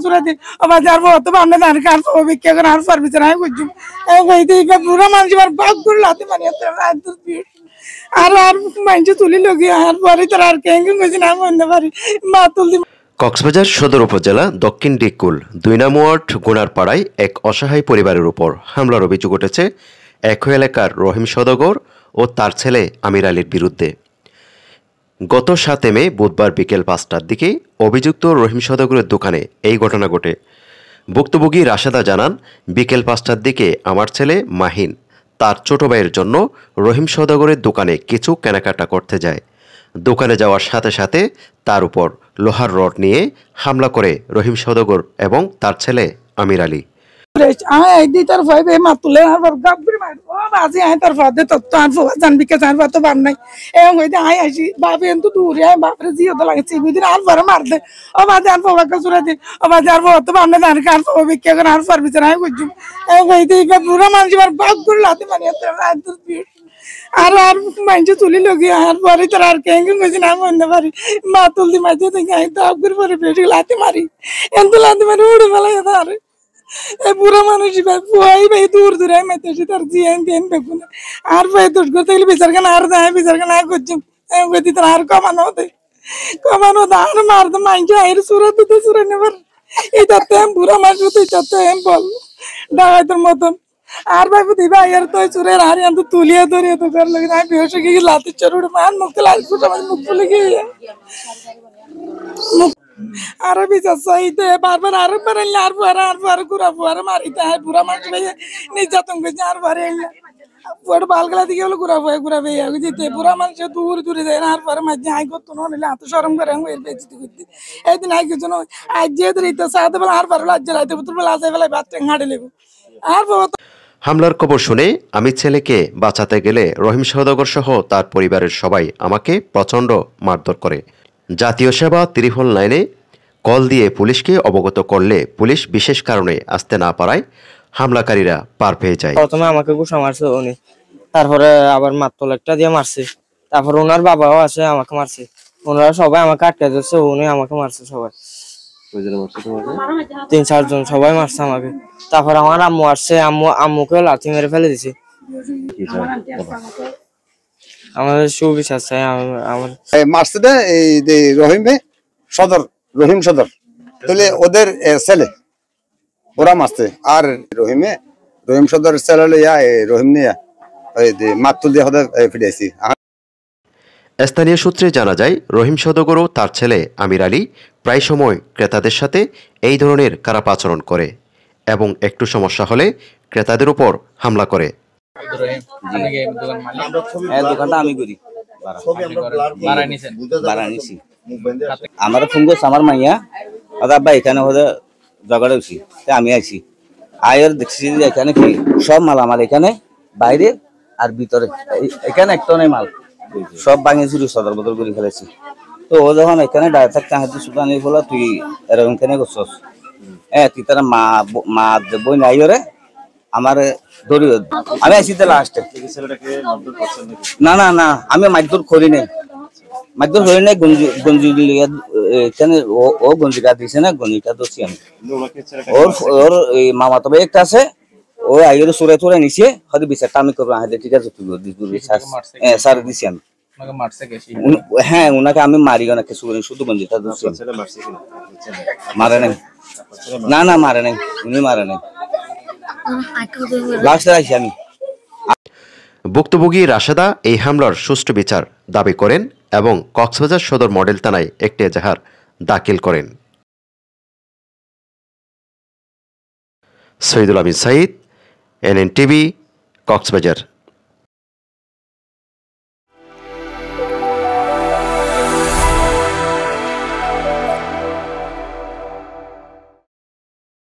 সুরাতে আবার যাবো তো আমরা জানি কার অভিজ্ঞতা করে আর সার্ভিস নাই বুঝুম এইতে পুরো মানুষ আর বাগ করে লাতে মানে আর আর মানুষ তুলি লগি আর পরে তার আর কেঙ্গে গেছি না বলতে পারি মা তুলদি। কক্সবাজার সদর উপজেলা দক্ষিণ ডিকুল ২ নং ওয়ার্ড গোনারপাড়ায় এক অসহায় পরিবারের উপর হামলার অভিযোগ উঠেছে একই এলাকার রহিম সওদাগর ও তার ছেলে আমির আলীর বিরুদ্ধে। গত ৭ মে বুধবার বিকেল ৫টার দিকে অভিযুক্ত রহিম সওদাগরের দোকানে এই ঘটনা ঘটে। ভুক্তভোগী রাশেদা জানান, বিকেল ৫টার দিকে আমার ছেলে মাহিন তার ছোট ভাইয়ের জন্য রহিম সওদাগরের দোকানে কিছু কেনাকাটা করতে যায়। দোকানে যাওয়ার সাথে সাথে তার উপর লোহার রড নিয়ে হামলা করে রহিম সওদাগর এবং তার ছেলে আমির আলী। তার ভাইবে মাতুলে গাবরি মার ও বাজি আয় তার ফাদে তত্ত্ব আর ফোয়া জানবি কে জানবা তো বান নাই এবং হইতে আয় আসি বাপে এত দূরে আয় বাপরে জিও তো লাগছে বিদিন আর ভরে মার দে ও বাজি আর ফোয়া কে সুরাতে ও বাজি আর ফোয়া তো বান নাই জানি কার অভিজ্ঞতা করে আর সার্ভিস নাই বুঝুম এবং হইতে পুরো মানুষ আর বাগ করে লাতে মানে আর আর মানুষ তুলি লগি আর পরে তার আর কেঙ্গে গেছি না বলতে পারি মা তুলদি মাঝে থেকে আই তো আগুর পরে বেশি লাতে মারি এত লাতে মারি উড়ে ফেলা যেত আর পুরো মানুষ ভাই ভাই দূর দূরে মেতেছি তার জিয়ান দিন দেখুন আর ভাই দোষ করতে গেলে বিচারখানা আর দেয় বিচারখানা করছুম গতি তার আর কমানো আর মার তো মাইন্ড আয়ের সুরা দুটো সুরা নেবার এই যাতে পুরো মাস তুই যাতে বল ডাকাতের মতন আর ভাই বুঝি ভাই আর তো সুরের আর তো তুলিয়া ধরিয়া তো কর লাগে আমি বেহস গিয়ে লাতি চড়ুড়ে মান মুখে লাতি মুখ ফুলে গিয়ে আর বিচার চাইতে বারবার আরো পারেন আর পরে ঘুরা ফুয়ারে মারিতে হয় পুরা মানুষ ভাইয়া নির্যাতন করছে আর পরে পুরো বালগলা দিকে হলো ঘুরা ফুয়া যেতে পুরা মানুষ দূরে দূরে যায় আর পরে মাঝে আই করতো না হলে হাতে সরম করে এর বেঁচতে করতে একদিন আই কিছু নয় আজ যেহেতু রীতে সাথে বেলা আর পরে লাজ্জা লাইতে পুতুল বেলা আসে বেলায় বাচ্চা হাঁটে লেবো আর হামলার খবর শুনে আমি ছেলেকে বাঁচাতে গেলে রহিম সওদাগর সহ তার পরিবারের সবাই আমাকে প্রচণ্ড মারধর করে। জাতীয় সেবা ত্রিফল লাইনে কল দিয়ে পুলিশকে অবগত করলে পুলিশ বিশেষ কারণে আসতে না পারায় হামলাকারীরা পার পেয়ে যায়। প্রথমে আমাকে ঘুষা মারছে উনি, তারপরে আবার মাত্র একটা দিয়ে মারছে, তারপর ওনার বাবাও আছে আমাকে মারছে, ওনারা সবাই আমাকে আটকে দিচ্ছে, উনি আমাকে মারছে সবাই ৩-৪ জন সবাই মারছে আমাকে। তারপর আমার আম্মু আসছে, আম্মুকেও লাথি মেরে ফেলে দিছে। আমাদের সুবিচার চাই। আমার মারছে এই রহিম সদর তাহলে ওদের ছেলে ওরা মারছে আর রহিম সদর ছেলে লইয়া রহিম নিয়া মাতুল দিয়ে ফিরেছি। স্থানীয় সূত্রে জানা যায়, রহিম সওদাগর ও তার ছেলে আমির আলী প্রায় সময় ক্রেতাদের সাথে এই ধরনের খারাপ আচরণ করে এবং একটু সমস্যা হলে ক্রেতাদের উপর হামলা করে। দোকানটা আমি করি আমার ফোন করছে আমার মাইয়া আব্বা এখানে জগাড়ে উঠছি, আমি আইছি আয়ের দেখছি যে এখানে কি সব মাল আমার এখানে বাইরে আর ভিতরে এখানে একটা নেই মাল, সব ভাঙে চুরি সদর বদল করে ফেলেছি। তো ও যখন এখানে দাঁড়িয়ে থাকতে হাতে সুতা নিয়ে বলা তুই এরকম কেন করছস, তুই তারা মা বই নাই রে আমার ধরি আমি আইসি তো লাস্টে। না না না আমি মারধর করি নাই, মারধর করি নাই, গঞ্জি এখানে ও গঞ্জিটা দিছে না, গঞ্জিটা ধরছি আমি। ওর মামা তবে একটা আছে, ও আইয়ের চোরে চোরে নিছে, হয়তো বিচারটা আমি করবো, হ্যাঁ ঠিক আছে স্যার দিছি আমি। হ্যাঁ উনাকে আমি মারিও না কিছু করি, শুধু গঞ্জিটা ধরছি। মারে নাই, না না মারে নাই, উনি মারে নাই, লাস্টে আইছি আমি। ভুক্তভোগী রাশেদা এই হামলার সুষ্ঠু বিচার দাবি করেন এবং কক্সবাজার সদর মডেল থানায় একটি এজাহার দাখিল করেন। শহীদুল আমিন সাঈদ, NNTV, কক্সবাজার।